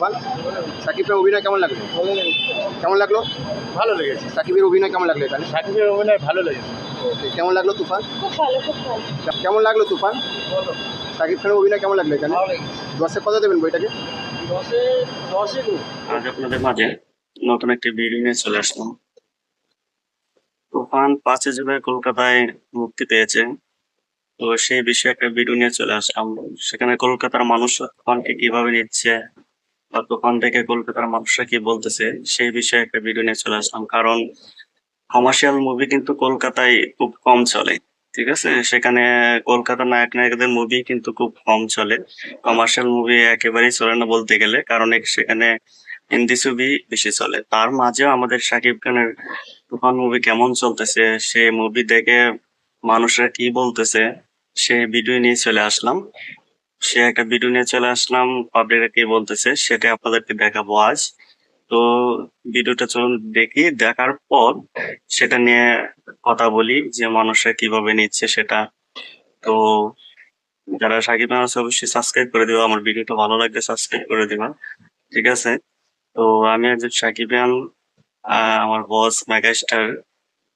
তুফান? সাকিব খানের অভিনয় কেমন লাগলো? কেমন লাগলো? ভালো লেগেছে। সাকিবের অভিনয় কেমন লাগলো এখানে? সাকিবের অভিনয় ভালো লেগেছে। ওকে, কেমন লাগলো তুফান? খুব ভালো, খুব ভালো। কেমন লাগলো তুফান? ভালো সাকিব খানের অভিনয় কেমন লাগলো এখানে? লেগেছে। 10-এ কত দেবেন বইটাকে? 10-এ 2। আজ আপনাদের মাঝে নতুন একটি ভিডিও নিয়ে চলে আসলাম। তুফান 5 জুলাই কলকাতায় মুক্তি পেয়েছে। তো সেই বিষয়ে একটা ভিডিও নিয়ে চলে আসলাম। সেখানে কলকাতার মানুষ তুফানকে কিভাবে নিচ্ছে বা তুফান থেকে কলকাতার মানুষরা কি বলতেছে সেই বিষয়ে একটা ভিডিও নিয়ে চলে আসলাম। কারণ কমার্শিয়াল মুভি কিন্তু কলকাতায় খুব কম চলে। ঠিক আছে, সেখানে কলকাতার নায়ক নায়িকাদের মুভি কিন্তু খুব কম চলে। কমার্শিয়াল মুভি একেবারেই চলে না বলতে গেলে, কারণ সেখানে হিন্দি ছবি বেশি চলে। তার মাঝেও আমাদের শাকিব খানের তুফান মুভি কেমন চলতেছে, সে মুভি দেখে মানুষরা কি বলতেছে সেই ভিডিও নিয়ে চলে আসলাম। একটা ভিডিও নিয়ে চলে আসলাম, পাবলিকরা কি বলতেছে সেটা আপনাদেরকে দেখাবো আজ। তো ভিডিওটা চলুন দেখি, দেখার পর সেটা নিয়ে কথা বলি যে মানুষরা কিভাবে নিচ্ছে সেটা। তো যারা সাকিব খান আছে অবশ্যই সাবস্ক্রাইব করে দিবা, আমার ভিডিওটা ভালো লাগলে সাবস্ক্রাইব করে দিবা, ঠিক আছে? তো আমি একজন সাকিব খান, আমার বস মেগাস্টার,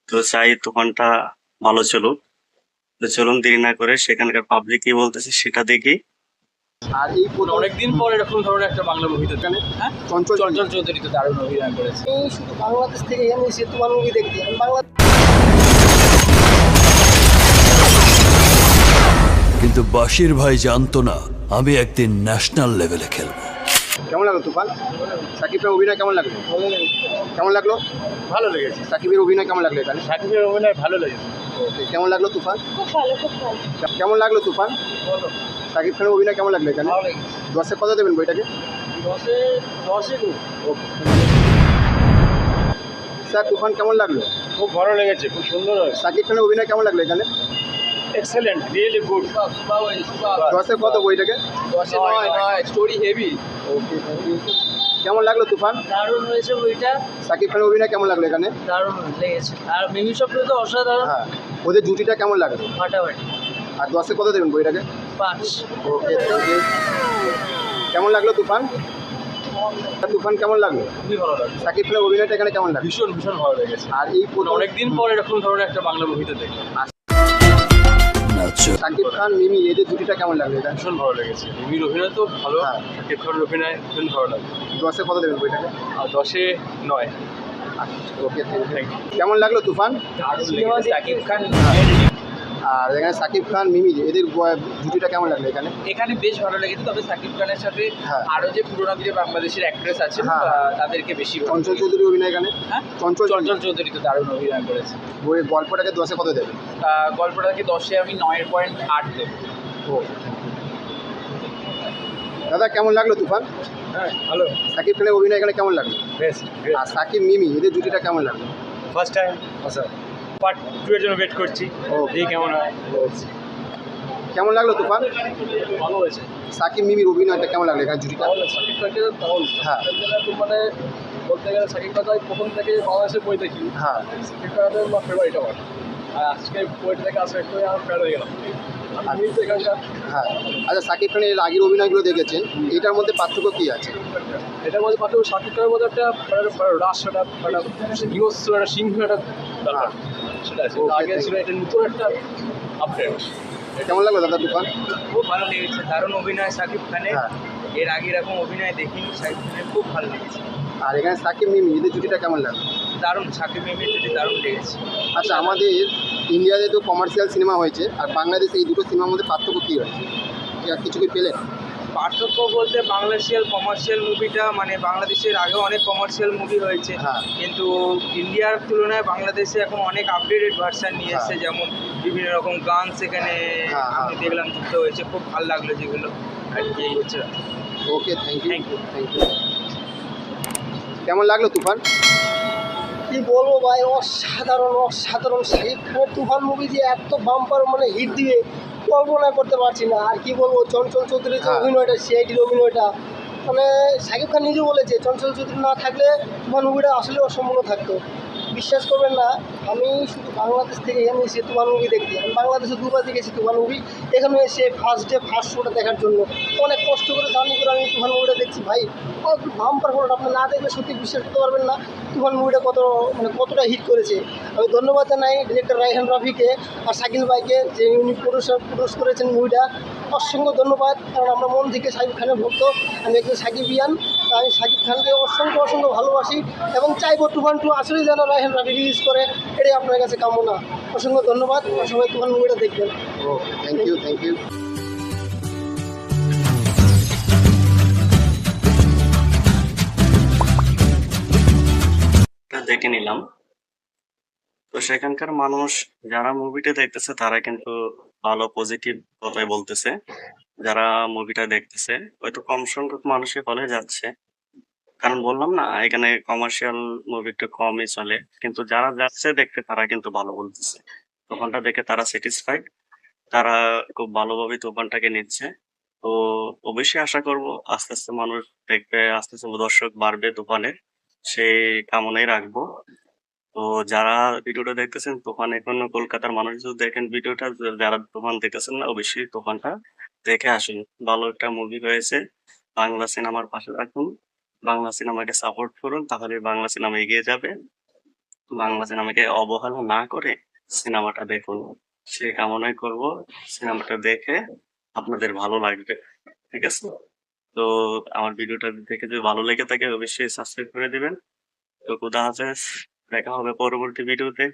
তো চাই তুফানটা ভালো চলুক। তো চলুন দেরি না করে সেখানকার পাবলিক কি বলতেছে সেটা দেখি। আর এই প্রথম অনেকদিন পর এরকম ধরনের একটা বাংলা মুভিতে এখানে হ্যাঁ চঞ্চল চঞ্চল চৌধুরী তো দারুণ অভিনয় করেছে। আমি শুধু বাংলাদেশ থেকে এখানে এসে তোমার মুভি দেখতে বাংলা কিন্তু বাশির ভাই জানতো না আমি একদিন ন্যাশনাল লেভেলে খেলবো। কেমন লাগলো তুফান? সাকিব খানের অভিনয় কেমন লাগলো? কেমন লাগলো? ভালো লেগেছে। সাকিবের অভিনয় কেমন লাগলো এখানে? সাকিবের অভিনয় ভালো লেগেছে। ওকে, কেমন লাগলো তুফান? খুব ভালো, খুব ভালো। কেমন লাগলো তুফান? সাকিব খানের অভিনয় কেমন লাগলো এখানে? ভালো লেগেছে। 10-এ কত দেবেন বইটাকে? 10-এ 2। ওকে, স্যার তুফান কেমন লাগলো? খুব ভালো লেগেছে, খুব সুন্দর হয়েছে। সাকিব খানের অভিনয় কেমন লাগলো এখানে? Excellent, really good. 10-এ কত বইটাকে? 10-এ 9। Story heavy. ওকে, কেমন লাগলো তুফান? দারুণ হয়েছে বইটা, সাকিব খানের অভিনয় কেমন লাগলো এখানে? দারুণ লেগেছে। আর মিমি চক্র তো অসাধারণ, হ্যাঁ, ওদের জুটিটা কেমন লাগলো? ফাটাফাটি। আর 10-এ কত দেবেন বইটাকে? 5। ওকে, থ্যাংক ইউ। কেমন লাগলো তুফান? তুফান কেমন লাগলো? খুবই ভালো লাগছে। সাকিব খানের অভিনয়টা এখানে কেমন লাগলো? ভীষণ ভীষণ ভালো লেগেছে। আর এই প্রথম অনেকদিন পর এরকম ধরনের একটা বাংলা মুভিতে দেখলাম। নাচো সাকিব খান মিমি এদের জুটিটা কেমন লাগলো এটা? ভীষণ ভালো লেগেছে। মিমির অভিনয় তো ভালো, হ্যাঁ। শাকিব খানের অভিনয় ভীষণ ভালো লাগে। 10-এ কত দেবেন বইটাকে? আর 10-এ 9। ওকে, থ্যাংক ইউ। কেমন লাগলো তুফান? শাকিব খান আর এখানে সাকিব খান মিমি এদের জুটিটা কেমন লাগলো এখানে? এখানে বেশ ভালো লেগেছে, তবে সাকিব খানের সাথে হ্যাঁ। আরো যে পুরোনো দিনে বাংলাদেশের অ্যাক্ট্রেস আছেন হ্যাঁ। তাদেরকে বেশি ভালো চঞ্চল লেগেছে। চৌধুরী অভিনয় এখানে? হ্যাঁ? চঞ্চল চঞ্চল চৌধুরী তো দারুণ অভিনয় করেছে। বইয়ের গল্পটাকে 10-এ কত দেবেন? গল্পটাকে 10-এ আমি 9.8 দেব। ও, দাদা কেমন লাগলো তুফান? হ্যাঁ ভালো, সাকিব খানের অভিনয় এখানে কেমন লাগলো? বেস্ট। আর সাকিব মিমি এদের জুটিটা কেমন লাগলো? ফার্স্ট টাইম আচ্ছা, পার্ট 2 এর জন্য ওয়েট করছি, দেখি কেমন হয়। কেমন লাগলো তুফান? ভালো হয়েছে। সাকিব মিমির অভিনয়টা কেমন লাগলো এখানে জুটিটা? সাকিব খানকে তখন হ্যাঁ। মানে বলতে গেলে সাকিব খান প্রথম থেকে বাংলাদেশের বই দেখি। হ্যাঁ, সাকিব খানের আমার ফেভারিট আমার। আর আজকে বইটা থেকে আসলে একটু আমার ফ্যান হয়ে গেলাম। আমি তো এখানকার হ্যাঁ। আচ্ছা, সাকিব খানের এর আগের অভিনয়গুলো দেখেছেন, এটার মধ্যে পার্থক্য কী আছে? এটার মধ্যে পাঠাবো সাকিব খানের মধ্যে একটা রাস, একটা হিংস্র, একটা সিংহ, একটা ব্যাপার সেটা আছে। Okay, আগে ছিল এটা নতুন একটা আপডেট। কেমন লাগলো দাদা তুফান? খুব ভালো লেগেছে, দারুণ অভিনয় সাকিব খানের। হ্যাঁ। এর আগে এরকম অভিনয় দেখিনি সাকিব খানের, খুব ভালো লেগেছে। আর এখানে সাকিব মিমি এদের জুটিটা কেমন লাগলো? দারুণ, সাকিব মেমির যদি দারুণ লেগেছে। আচ্ছা, আমাদের ইন্ডিয়াতে তো কমার্শিয়াল সিনেমা হয়েছে, আর বাংলাদেশে এই দুটো সিনেমার মধ্যে পার্থক্য কী হয়েছে? কিছু কি পেলেন? পার্থক্য বলতে বাংলাদেশের কমার্শিয়াল মুভিটা, মানে বাংলাদেশের আগে অনেক কমার্শিয়াল মুভি হয়েছে, হ্যাঁ। কিন্তু ইন্ডিয়ার তুলনায় বাংলাদেশে এখন অনেক আপডেটেড ভার্সান নিয়ে এসেছে। হ্যাঁ। যেমন বিভিন্ন রকম গান সেখানে হ্যাঁ, আমি হ্যাঁ। দেখলাম যুক্ত হয়েছে, খুব ভালো লাগলো যেগুলো আর কি। এই হচ্ছে okay, thank you. Thank you. Thank you. কেমন লাগলো তুফান? কি বলবো ভাই, অসাধারণ অসাধারণ। শাকিব খানের তুফান মুভি যে এত বাম্পার মানে হিট দিবে কল্পনা করতে পারছি না। আর কি বলবো, চঞ্চল চৌধুরীর যে হ্যাঁ। অভিনয়টা, সিআইডির অভিনয়টা, মানে শাকিব খান নিজে বলেছে চঞ্চল চৌধুরী না থাকলে তুফান মুভিটা আসলে অসম্পূর্ণ থাকতো। বিশ্বাস করবেন না, আমি শুধু বাংলাদেশ থেকে এখানে এসে তুফান মুভি দেখতে, আমি বাংলাদেশে দুবার দেখেছি তুফান মুভি। এখানে এসে ফার্স্ট ডে ফার্স্ট শোটা দেখার জন্য অনেক কষ্ট করে জার্নি করে আমি তুফান মুভিটা দেখছি ভাই। বাম্পার ফোটা, আপনি না দেখলে সত্যি বিশ্বাস করতে পারবেন না তুফান মুভিটা কতটা হিট করেছে। আমি ধন্যবাদ জানাই ডিরেক্টর রায়হান রাফিকে আর শাকিল ভাইকে, যে উনি প্রডিউস করেছেন মুভিটা। অসংখ্য ধন্যবাদ, কারণ আমরা মন থেকে শাকিব খানের ভক্ত। আমি একজন সাকিবিয়ান, আমি শাকিব খানকে অসংখ্য ভালোবাসি এবং চাইবো তুফান 2 আসলেই যেন রায়হান রাফি রিলিজ করে, এটাই আপনার কাছে কামনা। অসংখ্য ধন্যবাদ, সবাই তুফান মুভিটা দেখবেন। ওকে, থ্যাংক ইউ। এটা দেখে নিলাম। তো সেখানকার মানুষ যারা মুভিটা দেখতেছে তারা কিন্তু ভালো পজিটিভ কথাই বলতেছে। যারা মুভিটা দেখতেছে হয়তো কম সংখ্যক মানুষই হলে যাচ্ছে, কারণ বললাম না এখানে কমার্শিয়াল মুভি একটু কমই চলে, কিন্তু যারা যাচ্ছে দেখতে তারা কিন্তু ভালো বলতেছে। তুফানটা দেখে তারা স্যাটিসফাইড, তারা খুব ভালোভাবে তুফানটাকে নিচ্ছে। তো অবশ্যই আশা করব আস্তে আস্তে মানুষ দেখবে, আস্তে আস্তে দর্শক বাড়বে তুফানের, সেই কামনাই রাখবো। তো যারা ভিডিওটা দেখতেছেন তুফান, এখনো কলকাতার মানুষ যদি দেখেন ভিডিওটা, যারা তুফান দেখতেছেন না অবশ্যই তুফানটা দেখে আসুন। ভালো একটা মুভি হয়েছে, বাংলা সিনেমার পাশে রাখুন, বাংলা সিনেমাকে সাপোর্ট করুন, তাহলে বাংলা সিনেমা এগিয়ে যাবে। বাংলা সিনেমাকে অবহেলা না করে সিনেমাটা দেখুন, সেই কামনাই করব। সিনেমাটা দেখে আপনাদের ভালো লাগবে, ঠিক আছে? তো আমার ভিডিওটা দেখে যদি ভালো লেগে থাকে অবশ্যই সাবস্ক্রাইব করে দিবেন। তো খুদা হাফেজ, দেখা হবে পরবর্তী ভিডিওতে।